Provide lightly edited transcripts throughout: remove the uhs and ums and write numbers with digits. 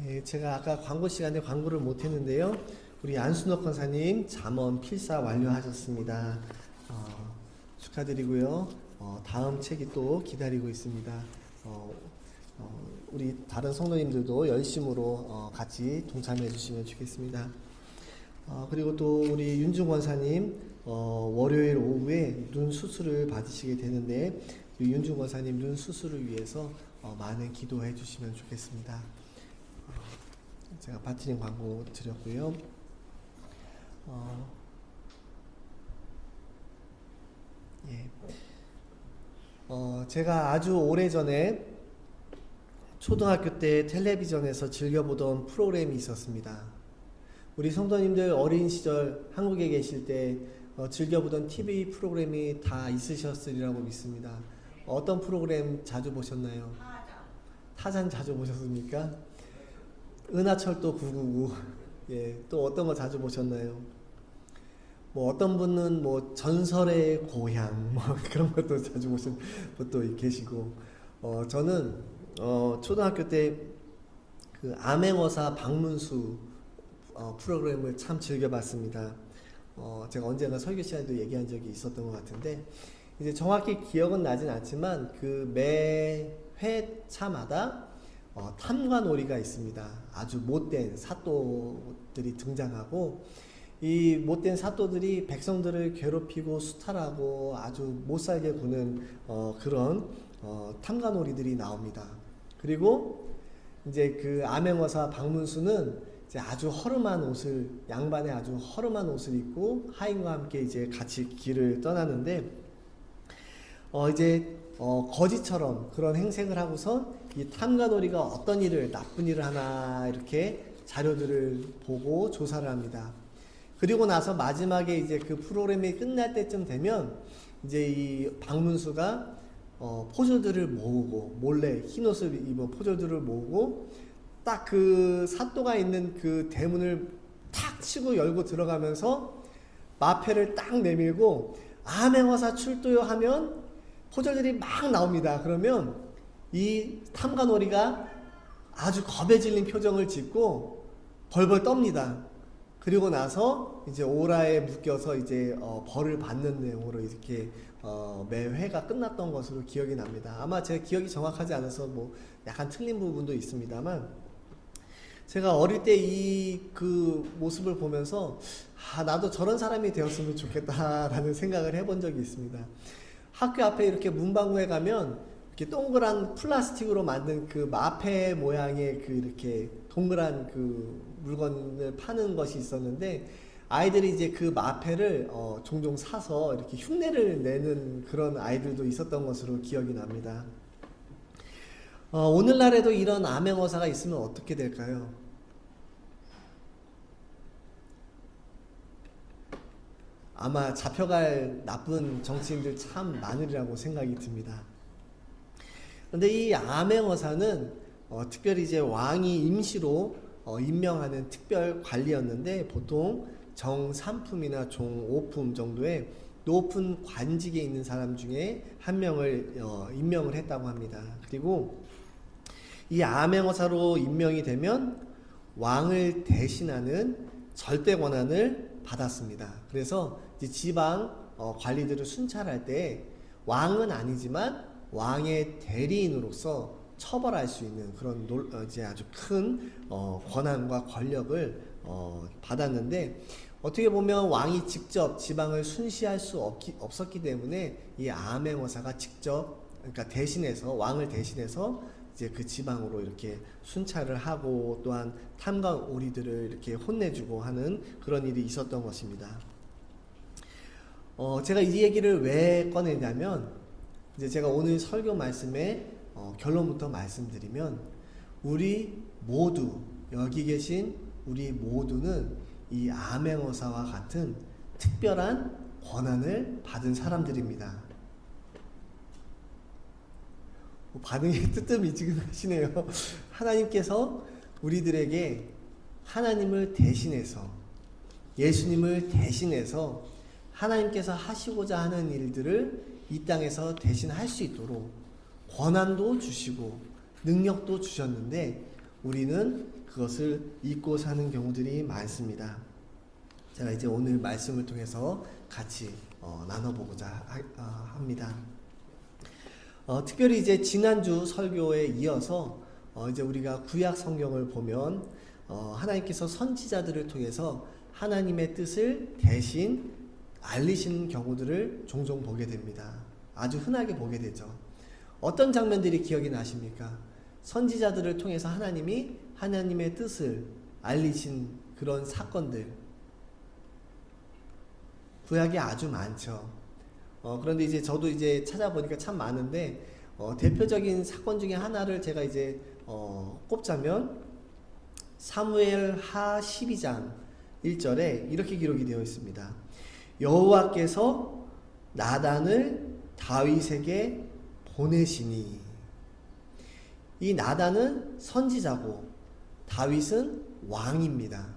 예, 제가 아까 광고 시간에 광고를 못 했는데요. 우리 안순옥 권사님 잠언 필사 완료하셨습니다. 축하드리고요. 다음 책이 또 기다리고 있습니다. 우리 다른 성도님들도 열심으로 같이 동참해 주시면 좋겠습니다. 그리고 또 우리 윤중 권사님 월요일 오후에 눈 수술을 받으시게 되는데 윤중 권사님 눈 수술을 위해서 많은 기도해 주시면 좋겠습니다. 제가 바트린 광고 드렸고요. 제가 아주 오래전에 초등학교 때 텔레비전에서 즐겨보던 프로그램이 있었습니다. 우리 성도님들 어린 시절 한국에 계실 때 즐겨보던 TV 프로그램이 다 있으셨으리라고 믿습니다. 어떤 프로그램 자주 보셨나요? 타잔 자주 보셨습니까? 은하철도 999. 예, 또 어떤 거 자주 보셨나요? 뭐 어떤 분은 뭐 전설의 고향 뭐 그런 것도 자주 보신 분도 계시고, 저는 초등학교 때 그 암행어사 박문수 프로그램을 참 즐겨봤습니다. 제가 언젠가 설교 시간에도 얘기한 적이 있었던 것 같은데, 이제 정확히 기억은 나진 않지만 그 매 회차마다 탐관오리가 있습니다. 아주 못된 사또들이 등장하고, 이 못된 사또들이 백성들을 괴롭히고 수탈하고 아주 못살게 구는 그런 탐관오리들이 나옵니다. 그리고 이제 그 암행어사 박문수는 이제 아주 허름한 옷을, 양반의 아주 허름한 옷을 입고 하인과 함께 이제 같이 길을 떠나는데, 이제 거지처럼 그런 행색을 하고서 이 탐관오리가 어떤 일을, 나쁜 일을 하나 이렇게 자료들을 보고 조사를 합니다. 그리고 나서 마지막에 이제 그 프로그램이 끝날 때쯤 되면 이제 이 박문수가 포졸들을 모으고, 몰래 흰옷을 입은 포졸들을 모으고 딱 그 사또가 있는 그 대문을 탁 치고 열고 들어가면서 마패를 딱 내밀고 암행어사 출두요 하면 포졸들이 막 나옵니다. 그러면 이 탐관오리가 아주 겁에 질린 표정을 짓고 벌벌 떱니다. 그리고 나서 이제 오라에 묶여서 이제 벌을 받는 내용으로 이렇게 매 회가 끝났던 것으로 기억이 납니다. 아마 제 기억이 정확하지 않아서 뭐 약간 틀린 부분도 있습니다만, 제가 어릴 때 그 모습을 보면서 나도 저런 사람이 되었으면 좋겠다라는 생각을 해본 적이 있습니다. 학교 앞에 이렇게 문방구에 가면 이렇게 동그란 플라스틱으로 만든 그 마패 모양의 그 이렇게 동그란 그 물건을 파는 것이 있었는데, 아이들이 이제 그 마패를 종종 사서 이렇게 흉내를 내는 그런 아이들도 있었던 것으로 기억이 납니다. 오늘날에도 이런 암행어사가 있으면 어떻게 될까요? 아마 잡혀갈 나쁜 정치인들 참 많으리라고 생각이 듭니다. 그런데 이 암행어사는 특별히 이제 왕이 임시로 임명하는 특별 관리였는데, 보통 정 3품이나 종 5품 정도의 높은 관직에 있는 사람 중에 한 명을 임명을 했다고 합니다. 그리고 이 암행어사로 임명이 되면 왕을 대신하는 절대 권한을 받았습니다. 그래서 이제 지방 관리들을 순찰할 때 왕은 아니지만 왕의 대리인으로서 처벌할 수 있는 그런 이제 아주 큰 권한과 권력을 받았는데, 어떻게 보면 왕이 직접 지방을 순시할 수 없었기 때문에 이 암행어사가 직접, 그러니까 대신해서, 왕을 대신해서 이제 그 지방으로 이렇게 순찰을 하고, 또한 탐관오리들을 이렇게 혼내주고 하는 그런 일이 있었던 것입니다. 제가 이 얘기를 왜 꺼내냐면, 이제 제가 오늘 설교 말씀의 결론부터 말씀드리면, 우리 모두, 여기 계신 우리 모두는 이 암행어사와 같은 특별한 권한을 받은 사람들입니다. 반응이 뜨뜻미지근하시네요. 하나님께서 우리들에게 하나님을 대신해서, 예수님을 대신해서 하나님께서 하시고자 하는 일들을 이 땅에서 대신 할 수 있도록 권한도 주시고 능력도 주셨는데, 우리는 그것을 잊고 사는 경우들이 많습니다. 제가 이제 오늘 말씀을 통해서 같이 나눠보고자 합니다. 특별히 이제 지난주 설교에 이어서 이제 우리가 구약 성경을 보면 하나님께서 선지자들을 통해서 하나님의 뜻을 대신 알리시는 경우들을 종종 보게 됩니다. 아주 흔하게 보게 되죠. 어떤 장면들이 기억이 나십니까? 선지자들을 통해서 하나님이 하나님의 뜻을 알리신 그런 사건들, 구약에 아주 많죠. 그런데 이제 저도 이제 찾아보니까 참 많은데 대표적인 사건 중에 하나를 제가 이제 꼽자면 사무엘하 12장 1절에 이렇게 기록이 되어 있습니다. 여호와께서 나단을 다윗에게 보내시니. 이 나단은 선지자고 다윗은 왕입니다.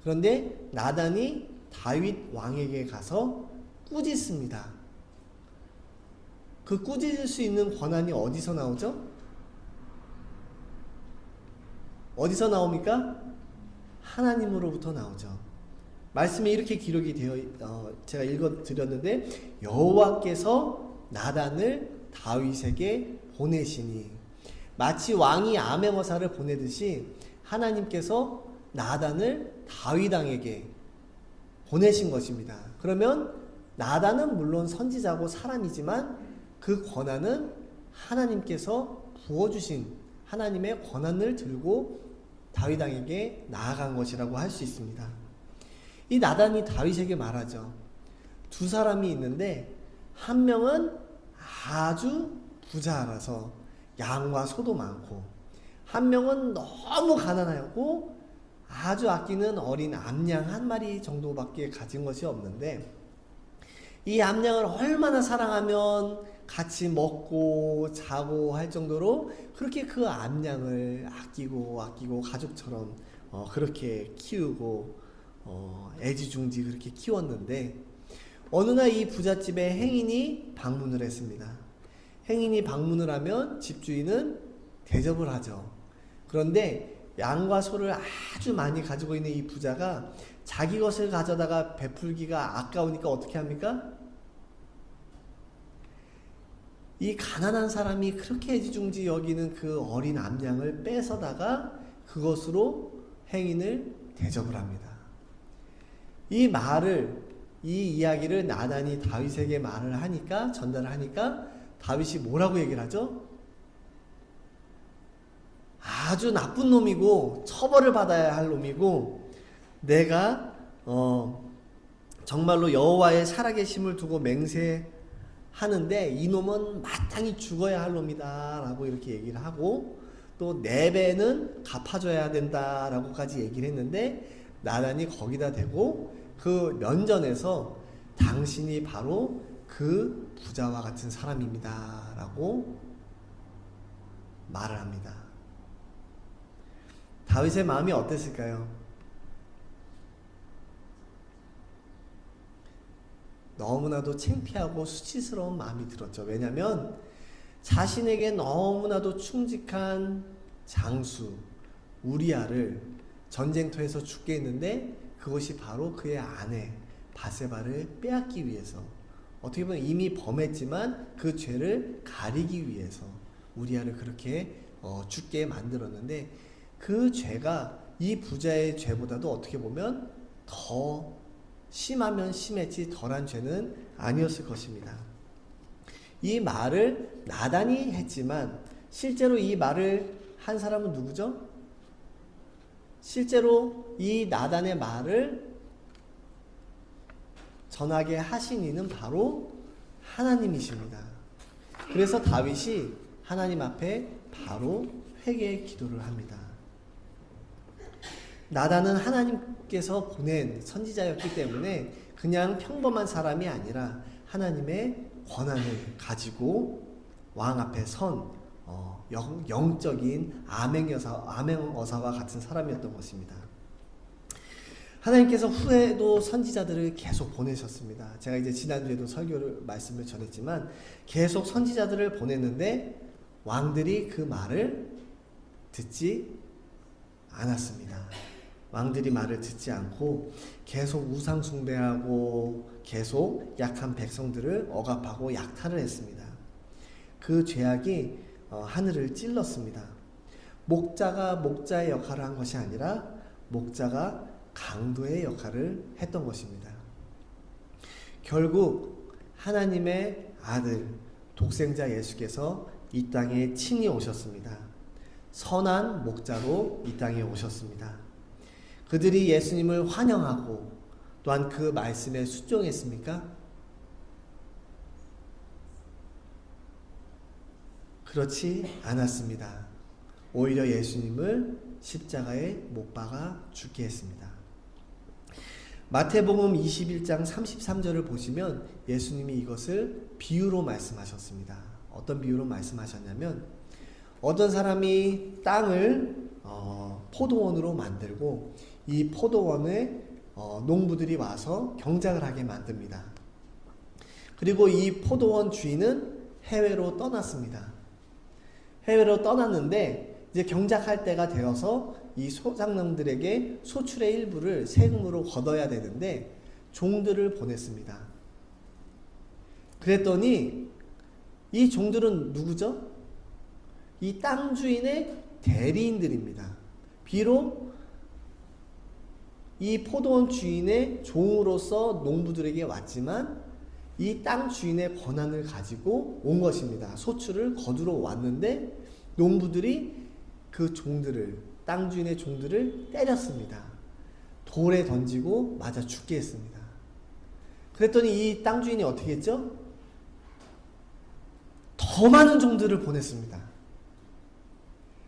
그런데 나단이 다윗 왕에게 가서 꾸짖습니다. 그 꾸짖을 수 있는 권한이 어디서 나오죠? 어디서 나옵니까? 하나님으로부터 나오죠. 말씀에 이렇게 기록이 되어 제가 읽어드렸는데 여호와께서 나단을 다윗에게 보내시니. 마치 왕이 아멘어사를 보내듯이 하나님께서 나단을 다윗 왕에게 보내신 것입니다. 그러면 나단은 물론 선지자고 사람이지만 그 권한은 하나님께서 부어주신 하나님의 권한을 들고 다윗 왕에게 나아간 것이라고 할 수 있습니다. 이 나단이 다윗에게 말하죠. 두 사람이 있는데 한 명은 아주 부자라서 양과 소도 많고, 한 명은 너무 가난하고 아주 아끼는 어린 암양 한 마리 정도밖에 가진 것이 없는데, 이 암양을 얼마나 사랑하면 같이 먹고 자고 할 정도로 그렇게 그 암양을 아끼고 가족처럼 그렇게 키우고 애지중지 그렇게 키웠는데, 어느 날 이 부잣집에 행인이 방문을 했습니다. 행인이 방문을 하면 집주인은 대접을 하죠. 그런데 양과 소를 아주 많이 가지고 있는 이 부자가 자기 것을 가져다가 베풀기가 아까우니까 어떻게 합니까? 이 가난한 사람이 그렇게 애지중지 여기는 그 어린 암양을 뺏어다가 그것으로 행인을 대접을 합니다. 이 이야기를 나단이 다윗에게 말을 하니까, 전달을 하니까 다윗이 뭐라고 얘기를 하죠? 아주 나쁜 놈이고 처벌을 받아야 할 놈이고, 내가 정말로 여호와의 살아계심을 두고 맹세하는데 이 놈은 마땅히 죽어야 할 놈이다 라고 이렇게 얘기를 하고, 또 네 배는 갚아줘야 된다 라고까지 얘기를 했는데, 나단이 거기다 대고 그 면전에서 당신이 바로 그 부자와 같은 사람입니다 라고 말을 합니다. 다윗의 마음이 어땠을까요? 너무나도 창피하고 수치스러운 마음이 들었죠. 왜냐하면 자신에게 너무나도 충직한 장수 우리아를 전쟁터에서 죽게 했는데, 그것이 바로 그의 아내 바세바를 빼앗기 위해서, 어떻게 보면 이미 범했지만 그 죄를 가리기 위해서 우리아를 그렇게 죽게 만들었는데, 그 죄가 이 부자의 죄보다도 어떻게 보면 더 심하면 심했지 덜한 죄는 아니었을 것입니다. 이 말을 나단이 했지만 실제로 이 말을 한 사람은 누구죠? 실제로 이 나단의 말을 전하게 하신 이는 바로 하나님이십니다. 그래서 다윗이 하나님 앞에 바로 회개의 기도를 합니다. 나단은 하나님께서 보낸 선지자였기 때문에 그냥 평범한 사람이 아니라 하나님의 권한을 가지고 왕 앞에 선 영적인 아멘어사와 같은 사람이었던 것입니다. 하나님께서 후에도 선지자들을 계속 보내셨습니다. 제가 이제 지난주에도 말씀을 전했지만 계속 선지자들을 보냈는데 왕들이 그 말을 듣지 않았습니다. 왕들이 말을 듣지 않고 계속 우상 숭배하고 계속 약한 백성들을 억압하고 약탈을 했습니다. 그 죄악이 하늘을 찔렀습니다. 목자가 목자의 역할을 한 것이 아니라 목자가 강도의 역할을 했던 것입니다. 결국 하나님의 아들 독생자 예수께서 이 땅에 친히 오셨습니다. 선한 목자로 이 땅에 오셨습니다. 그들이 예수님을 환영하고 또한 그 말씀에 순종했습니까? 그렇지 않았습니다. 오히려 예수님을 십자가에 못 박아 죽게 했습니다. 마태복음 21장 33절을 보시면 예수님이 이것을 비유로 말씀하셨습니다. 어떤 비유로 말씀하셨냐면 어떤 사람이 땅을 포도원으로 만들고 이 포도원에 농부들이 와서 경작을 하게 만듭니다. 그리고 이 포도원 주인은 해외로 떠났습니다. 해외로 떠났는데 이제 경작할 때가 되어서 이 소장농들에게 소출의 일부를 세금으로 걷어야 되는데 종들을 보냈습니다. 그랬더니 이 종들은 누구죠? 이 땅 주인의 대리인들입니다. 비록 이 포도원 주인의 종으로서 농부들에게 왔지만 이 땅 주인의 권한을 가지고 온 것입니다. 소출을 거두러 왔는데 농부들이 그 종들을, 땅 주인의 종들을 때렸습니다. 돌에 던지고 맞아 죽게 했습니다. 그랬더니 이 땅 주인이 어떻게 했죠? 더 많은 종들을 보냈습니다.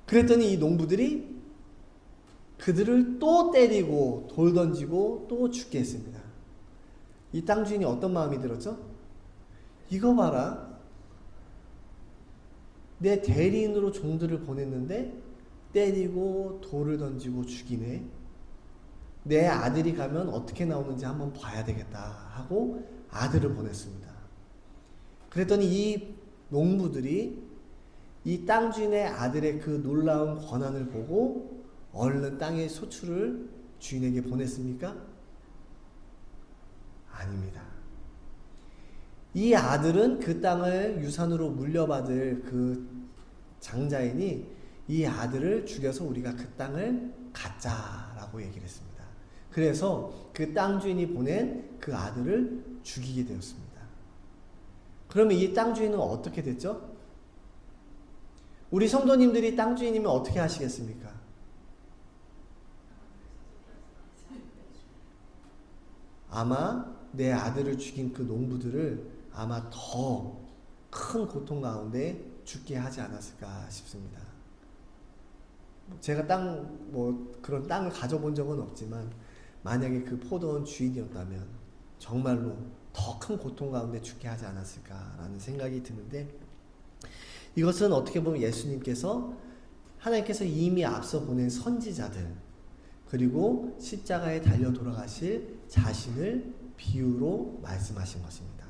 그랬더니 이 농부들이 그들을 또 때리고 돌 던지고 또 죽게 했습니다. 이 땅 주인이 어떤 마음이 들었죠? 이거 봐라. 내 대리인으로 종들을 보냈는데 때리고 돌을 던지고 죽이네. 내 아들이 가면 어떻게 나오는지 한번 봐야 되겠다 하고 아들을 보냈습니다. 그랬더니 이 농부들이 이 땅 주인의 아들의 그 놀라운 권한을 보고 얼른 땅의 소출을 주인에게 보냈습니까? 아닙니다. 이 아들은 그 땅을 유산으로 물려받을 그 장자이니 이 아들을 죽여서 우리가 그 땅을 갖자라고 얘기를 했습니다. 그래서 그 땅 주인이 보낸 그 아들을 죽이게 되었습니다. 그러면 이 땅 주인은 어떻게 됐죠? 우리 성도님들이 땅 주인이면 어떻게 하시겠습니까? 아마 내 아들을 죽인 그 농부들을 아마 더 큰 고통 가운데 죽게 하지 않았을까 싶습니다. 제가 그런 땅을 가져본 적은 없지만 만약에 그 포도원 주인이었다면 정말로 더 큰 고통 가운데 죽게 하지 않았을까라는 생각이 드는데, 이것은 어떻게 보면 예수님께서 하나님께서 이미 앞서 보낸 선지자들 그리고 십자가에 달려 돌아가실 자신을 비유로 말씀하신 것입니다.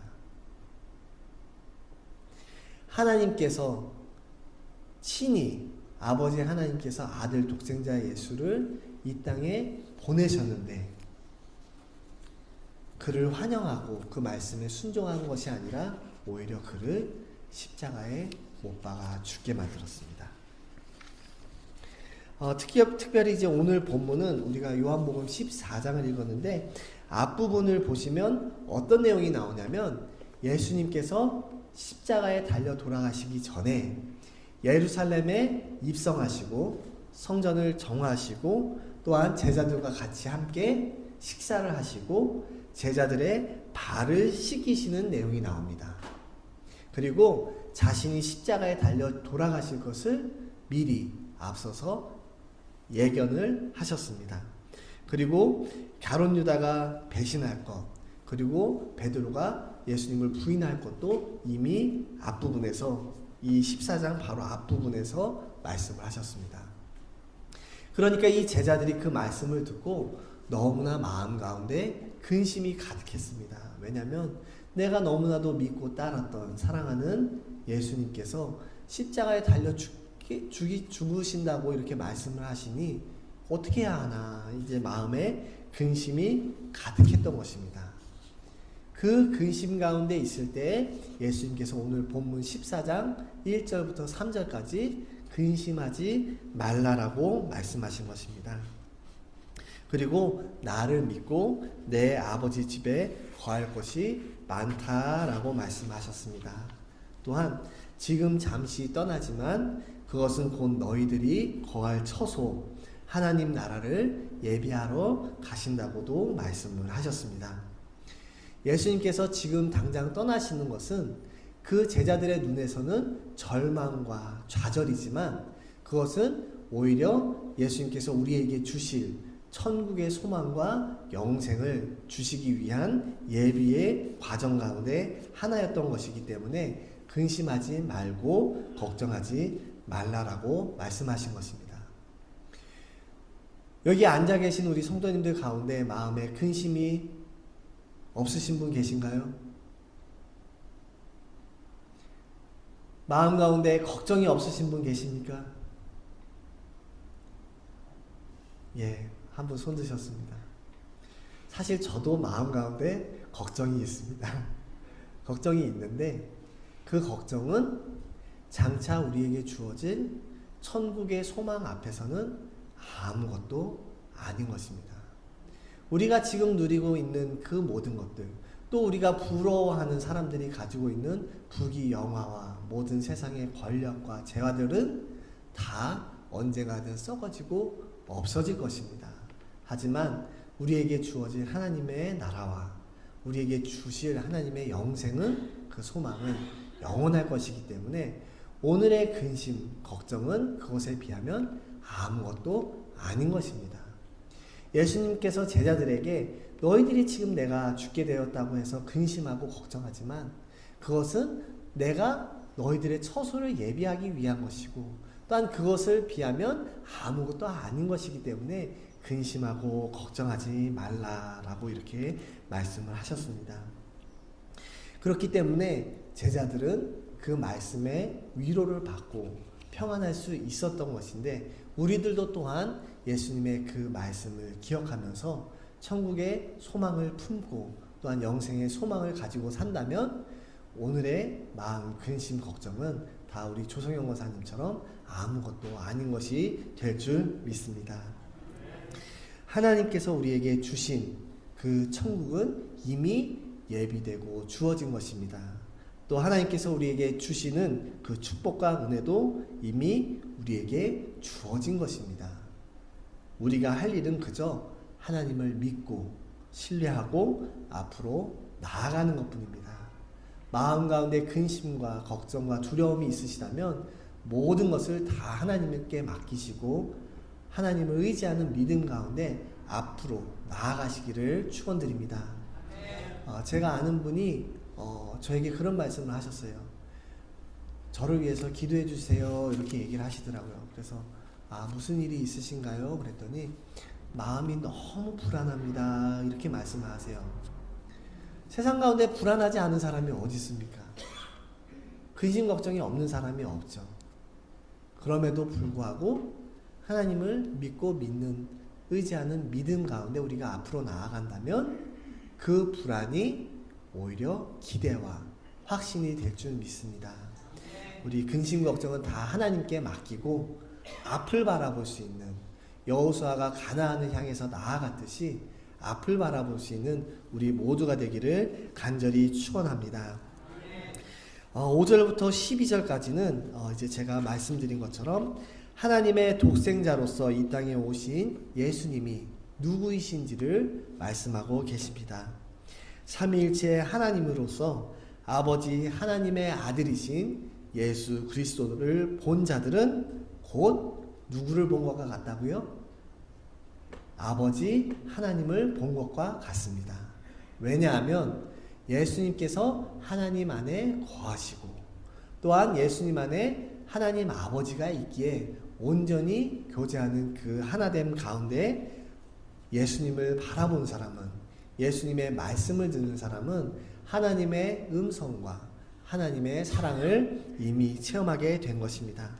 하나님께서 친히 아버지 하나님께서 아들 독생자 예수를 이 땅에 보내셨는데 그를 환영하고 그 말씀에 순종한 것이 아니라 오히려 그를 십자가에 못 박아 죽게 만들었습니다. 특별히 이제 오늘 본문은 우리가 요한복음 14장을 읽었는데 앞부분을 보시면 어떤 내용이 나오냐면 예수님께서 십자가에 달려 돌아가시기 전에 예루살렘에 입성하시고 성전을 정화하시고 또한 제자들과 같이 함께 식사를 하시고 제자들의 발을 씻기시는 내용이 나옵니다. 그리고 자신이 십자가에 달려 돌아가실 것을 미리 앞서서 예견을 하셨습니다. 그리고 가룟 유다가 배신할 것, 그리고 베드로가 예수님을 부인할 것도 이미 앞부분에서 이 14장 바로 앞부분에서 말씀을 하셨습니다. 그러니까 이 제자들이 그 말씀을 듣고 너무나 마음 가운데 근심이 가득했습니다. 왜냐하면 내가 너무나도 믿고 따랐던 사랑하는 예수님께서 십자가에 달려 죽으신다고 이렇게 말씀을 하시니 어떻게 해야 하나 이제 마음에 근심이 가득했던 것입니다. 그 근심 가운데 있을 때 예수님께서 오늘 본문 14장 1절부터 3절까지 근심하지 말라라고 말씀하신 것입니다. 그리고 나를 믿고 내 아버지 집에 거할 것이 많다라고 말씀하셨습니다. 또한 지금 잠시 떠나지만 그것은 곧 너희들이 거할 처소 하나님 나라를 예비하러 가신다고도 말씀을 하셨습니다. 예수님께서 지금 당장 떠나시는 것은 그 제자들의 눈에서는 절망과 좌절이지만 그것은 오히려 예수님께서 우리에게 주실 천국의 소망과 영생을 주시기 위한 예비의 과정 가운데 하나였던 것이기 때문에 근심하지 말고 걱정하지 말라라고 말씀하신 것입니다. 여기 앉아 계신 우리 성도님들 가운데 마음에 근심이 없으신 분 계신가요? 마음 가운데 걱정이 없으신 분 계십니까? 예, 한 분 손 드셨습니다. 사실 저도 마음 가운데 걱정이 있습니다. 걱정이 있는데 그 걱정은 장차 우리에게 주어질 천국의 소망 앞에서는 아무것도 아닌 것입니다. 우리가 지금 누리고 있는 그 모든 것들, 또 우리가 부러워하는 사람들이 가지고 있는 부귀 영화와 모든 세상의 권력과 재화들은 다 언젠가든 썩어지고 없어질 것입니다. 하지만 우리에게 주어질 하나님의 나라와 우리에게 주실 하나님의 영생은 그 소망은 영원할 것이기 때문에 오늘의 근심, 걱정은 그것에 비하면 아무것도 아닌 것입니다. 예수님께서 제자들에게 너희들이 지금 내가 죽게 되었다고 해서 근심하고 걱정하지만 그것은 내가 너희들의 처소를 예비하기 위한 것이고 또한 그것을 비하면 아무것도 아닌 것이기 때문에 근심하고 걱정하지 말라라고 이렇게 말씀을 하셨습니다. 그렇기 때문에 제자들은 그 말씀에 위로를 받고 평안할 수 있었던 것인데 우리들도 또한 예수님의 그 말씀을 기억하면서 천국의 소망을 품고 또한 영생의 소망을 가지고 산다면 오늘의 마음 근심 걱정은 다 우리 조성영 권사님처럼 아무것도 아닌 것이 될 줄 믿습니다. 하나님께서 우리에게 주신 그 천국은 이미 예비되고 주어진 것입니다. 또 하나님께서 우리에게 주시는 그 축복과 은혜도 이미 우리에게 주어진 것입니다. 우리가 할 일은 그저 하나님을 믿고 신뢰하고 앞으로 나아가는 것뿐입니다. 마음 가운데 근심과 걱정과 두려움이 있으시다면 모든 것을 다 하나님께 맡기시고 하나님을 의지하는 믿음 가운데 앞으로 나아가시기를 축원드립니다. 제가 아는 분이 저에게 그런 말씀을 하셨어요. 저를 위해서 기도해 주세요 이렇게 얘기를 하시더라고요. 그래서 무슨 일이 있으신가요? 그랬더니 마음이 너무 불안합니다 이렇게 말씀하세요. 세상 가운데 불안하지 않은 사람이 어디 있습니까? 근심 걱정이 없는 사람이 없죠. 그럼에도 불구하고 하나님을 믿고 믿는 의지하는 믿음 가운데 우리가 앞으로 나아간다면 그 불안이 오히려 기대와 확신이 될 줄 믿습니다. 우리 근심 걱정은 다 하나님께 맡기고 앞을 바라볼 수 있는 여호수아가 가나안을 향해서 나아갔듯이 앞을 바라볼 수 있는 우리 모두가 되기를 간절히 축원합니다. 5절부터 12절까지는 이제 제가 말씀드린 것처럼 하나님의 독생자로서 이 땅에 오신 예수님이 누구이신지를 말씀하고 계십니다. 삼위일체 하나님으로서 아버지 하나님의 아들이신 예수 그리스도를 본 자들은 곧 누구를 본 것과 같다고요? 아버지 하나님을 본 것과 같습니다. 왜냐하면 예수님께서 하나님 안에 거하시고 또한 예수님 안에 하나님 아버지가 있기에 온전히 교제하는 그 하나됨 가운데 예수님을 바라본 사람은, 예수님의 말씀을 듣는 사람은 하나님의 음성과 하나님의 사랑을 이미 체험하게 된 것입니다.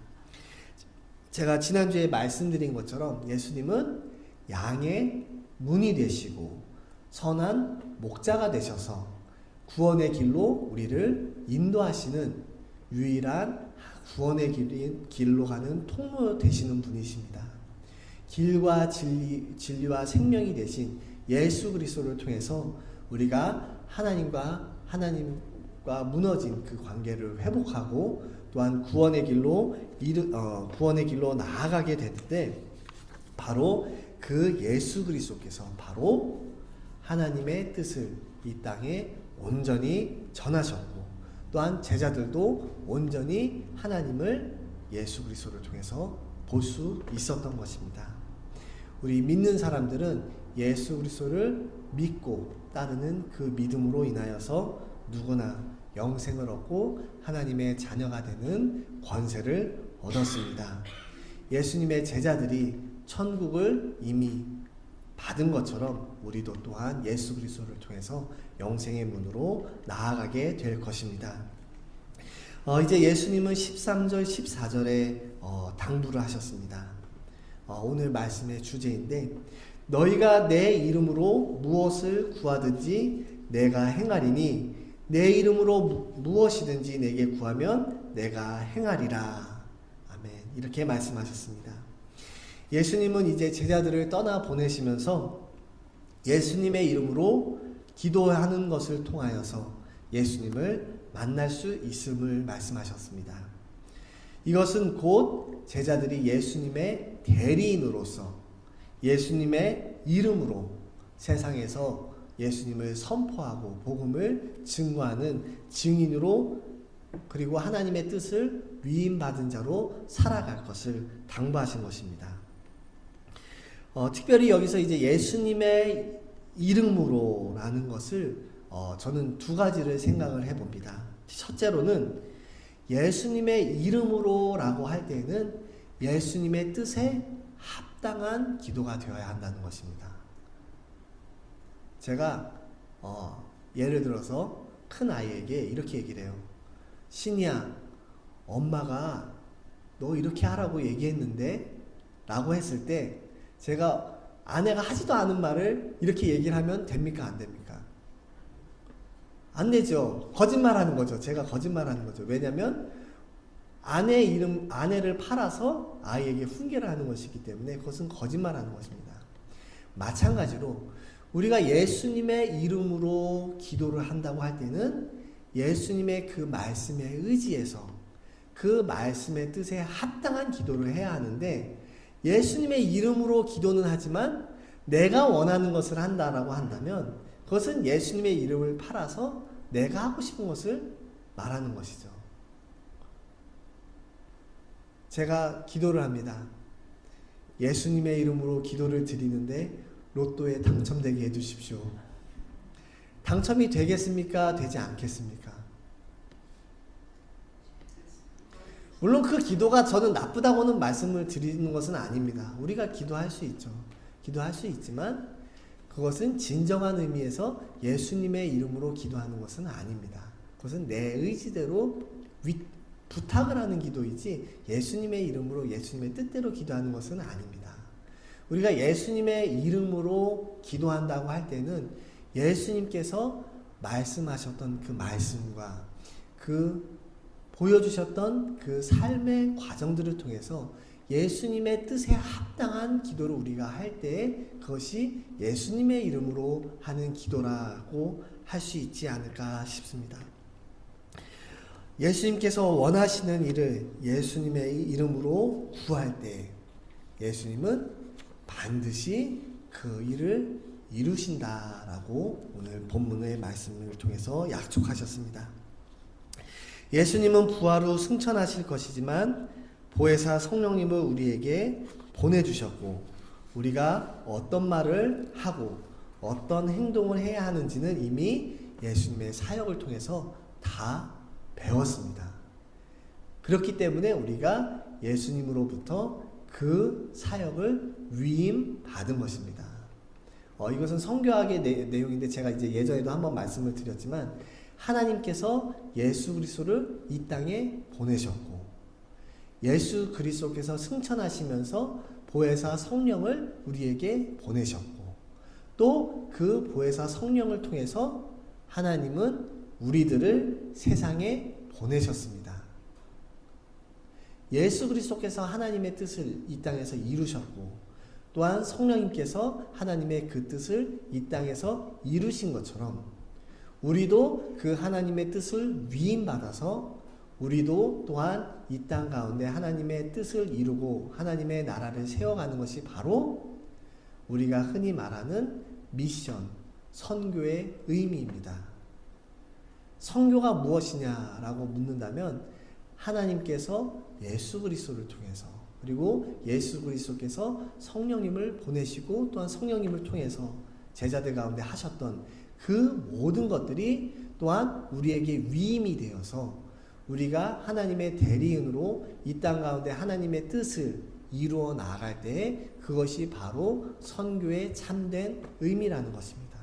제가 지난주에 말씀드린 것처럼 예수님은 양의 문이 되시고 선한 목자가 되셔서 구원의 길로 우리를 인도하시는 유일한 구원의 길로 가는 통로 되시는 분이십니다. 길과 진리와 생명이 되신 예수 그리스도를 통해서 우리가 하나님과 무너진 그 관계를 회복하고 또한 구원의 길로 나아가게 되는데, 바로 그 예수 그리스도께서 바로 하나님의 뜻을 이 땅에 온전히 전하셨고, 또한 제자들도 온전히 하나님을 예수 그리스도를 통해서 볼 수 있었던 것입니다. 우리 믿는 사람들은 예수 그리스도를 믿고 따르는 그 믿음으로 인하여서 누구나 영생을 얻고 하나님의 자녀가 되는 권세를 얻었습니다. 예수님의 제자들이 천국을 이미 받은 것처럼 우리도 또한 예수 그리스도를 통해서 영생의 문으로 나아가게 될 것입니다. 이제 예수님은 13절, 14절에 당부를 하셨습니다. 오늘 말씀의 주제인데, 너희가 내 이름으로 무엇을 구하든지 내가 행하리니 내 이름으로 무엇이든지 내게 구하면 내가 행하리라. 아멘. 이렇게 말씀하셨습니다. 예수님은 이제 제자들을 떠나 보내시면서 예수님의 이름으로 기도하는 것을 통하여서 예수님을 만날 수 있음을 말씀하셨습니다. 이것은 곧 제자들이 예수님의 대리인으로서 예수님의 이름으로 세상에서 예수님을 선포하고 복음을 증거하는 증인으로, 그리고 하나님의 뜻을 위임받은 자로 살아갈 것을 당부하신 것입니다. 특별히 여기서 이제 예수님의 이름으로라는 것을 저는 두 가지를 생각을 해봅니다. 첫째로는 예수님의 이름으로라고 할 때는 예수님의 뜻에 합당한 기도가 되어야 한다는 것입니다. 제가 예를 들어서 큰 아이에게 이렇게 얘기를 해요. 신이야, 엄마가 너 이렇게 하라고 얘기했는데 라고 했을 때, 제가 아내가 하지도 않은 말을 이렇게 얘기를 하면 됩니까? 안 됩니까? 안 되죠. 거짓말하는 거죠. 제가 거짓말하는 거죠. 왜냐하면 아내를 팔아서 아이에게 훈계를 하는 것이기 때문에 그것은 거짓말하는 것입니다. 마찬가지로 우리가 예수님의 이름으로 기도를 한다고 할 때는 예수님의 그 말씀에 의지해서 그 말씀의 뜻에 합당한 기도를 해야 하는데, 예수님의 이름으로 기도는 하지만 내가 원하는 것을 한다라고 한다면 그것은 예수님의 이름을 팔아서 내가 하고 싶은 것을 말하는 것이죠. 제가 기도를 합니다. 예수님의 이름으로 기도를 드리는데 로또에 당첨되게 해주십시오. 당첨이 되겠습니까? 되지 않겠습니까? 물론 그 기도가 저는 나쁘다고는 말씀을 드리는 것은 아닙니다. 우리가 기도할 수 있죠. 기도할 수 있지만 그것은 진정한 의미에서 예수님의 이름으로 기도하는 것은 아닙니다. 그것은 내 의지대로 부탁을 하는 기도이지 예수님의 이름으로 예수님의 뜻대로 기도하는 것은 아닙니다. 우리가 예수님의 이름으로 기도한다고 할 때는 예수님께서 말씀하셨던 그 말씀과 그 보여주셨던 그 삶의 과정들을 통해서 예수님의 뜻에 합당한 기도를 우리가 할 때 그것이 예수님의 이름으로 하는 기도라고 할 수 있지 않을까 싶습니다. 예수님께서 원하시는 일을 예수님의 이름으로 구할 때 예수님은 반드시 그 일을 이루신다라고 오늘 본문의 말씀을 통해서 약속하셨습니다. 예수님은 부활 후 승천하실 것이지만 보혜사 성령님을 우리에게 보내주셨고, 우리가 어떤 말을 하고 어떤 행동을 해야 하는지는 이미 예수님의 사역을 통해서 다 배웠습니다. 그렇기 때문에 우리가 예수님으로부터 그 사역을 위임받은 것입니다. 이것은 성교학의 내용인데 제가 이제 예전에도 한번 말씀을 드렸지만, 하나님께서 예수 그리스도를 이 땅에 보내셨고 예수 그리스도께서 승천하시면서 보혜사 성령을 우리에게 보내셨고, 또 그 보혜사 성령을 통해서 하나님은 우리들을 세상에 보내셨습니다. 예수 그리스도께서 하나님의 뜻을 이 땅에서 이루셨고, 또한 성령님께서 하나님의 그 뜻을 이 땅에서 이루신 것처럼 우리도 그 하나님의 뜻을 위임받아서 우리도 또한 이 땅 가운데 하나님의 뜻을 이루고 하나님의 나라를 세워가는 것이 바로 우리가 흔히 말하는 미션, 선교의 의미입니다. 선교가 무엇이냐라고 묻는다면 하나님께서 예수 그리스도를 통해서, 그리고 예수 그리스도께서 성령님을 보내시고 또한 성령님을 통해서 제자들 가운데 하셨던 그 모든 것들이 또한 우리에게 위임이 되어서 우리가 하나님의 대리인으로 이 땅 가운데 하나님의 뜻을 이루어 나아갈 때 그것이 바로 선교의 참된 의미라는 것입니다.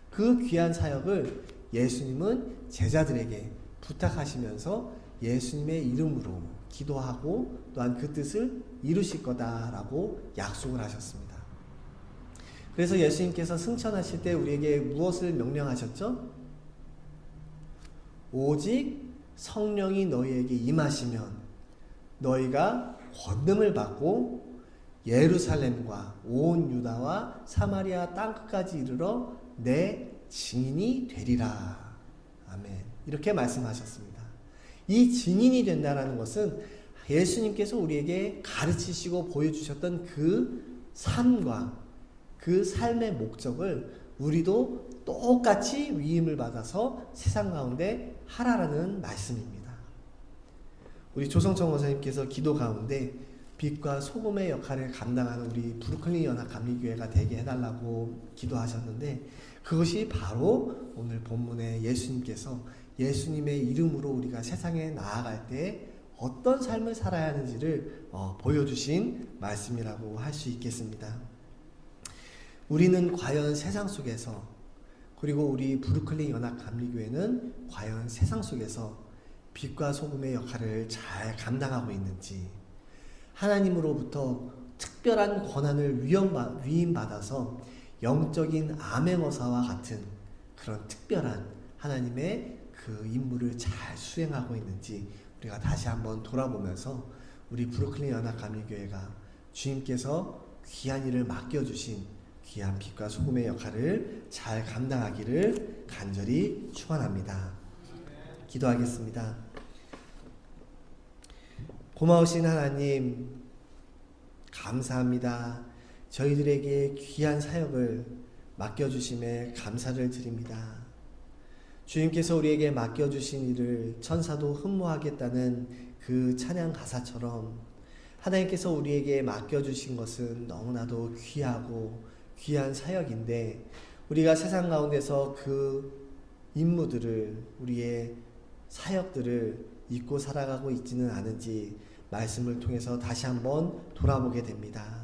그 귀한 사역을 예수님은 제자들에게 부탁하시면서 예수님의 이름으로 기도하고 또한 그 뜻을 이루실 거다라고 약속을 하셨습니다. 그래서 예수님께서 승천하실 때 우리에게 무엇을 명령하셨죠? 오직 성령이 너희에게 임하시면 너희가 권능을 받고 예루살렘과 온 유다와 사마리아 땅끝까지 이르러 내 증인이 되리라. 아멘. 이렇게 말씀하셨습니다. 이 증인이 된다는 것은 예수님께서 우리에게 가르치시고 보여주셨던 그 삶과 그 삶의 목적을 우리도 똑같이 위임을 받아서 세상 가운데 하라라는 말씀입니다. 우리 조성청 원사님께서 기도 가운데 빛과 소금의 역할을 감당하는 우리 브루클린 연합감리교회가 되게 해달라고 기도하셨는데, 그것이 바로 오늘 본문에 예수님께서 예수님의 이름으로 우리가 세상에 나아갈 때 어떤 삶을 살아야 하는지를 보여주신 말씀이라고 할 수 있겠습니다. 우리는 과연 세상 속에서, 그리고 우리 브루클린 연합감리교회는 과연 세상 속에서 빛과 소금의 역할을 잘 감당하고 있는지, 하나님으로부터 특별한 권한을 위임받아서 영적인 암행어사와 같은 그런 특별한 하나님의 그 임무를 잘 수행하고 있는지 우리가 다시 한번 돌아보면서 우리 브루클린 연합감리교회가 주님께서 귀한 일을 맡겨주신 귀한 빛과 소금의 역할을 잘 감당하기를 간절히 축원합니다. 기도하겠습니다. 고마우신 하나님, 감사합니다. 저희들에게 귀한 사역을 맡겨주심에 감사를 드립니다. 주님께서 우리에게 맡겨주신 일을 천사도 흠모하겠다는 그 찬양 가사처럼 하나님께서 우리에게 맡겨주신 것은 너무나도 귀하고 귀한 사역인데, 우리가 세상 가운데서 그 임무들을, 우리의 사역들을 잊고 살아가고 있지는 않은지 말씀을 통해서 다시 한번 돌아보게 됩니다.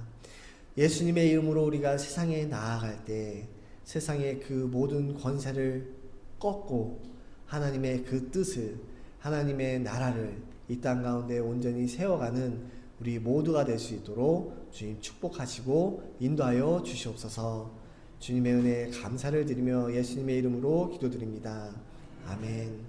예수님의 이름으로 우리가 세상에 나아갈 때 세상의 그 모든 권세를 꺾고 하나님의 그 뜻을, 하나님의 나라를 이 땅 가운데 온전히 세워가는 우리 모두가 될 수 있도록 주님 축복하시고 인도하여 주시옵소서. 주님의 은혜에 감사를 드리며 예수님의 이름으로 기도드립니다. 아멘.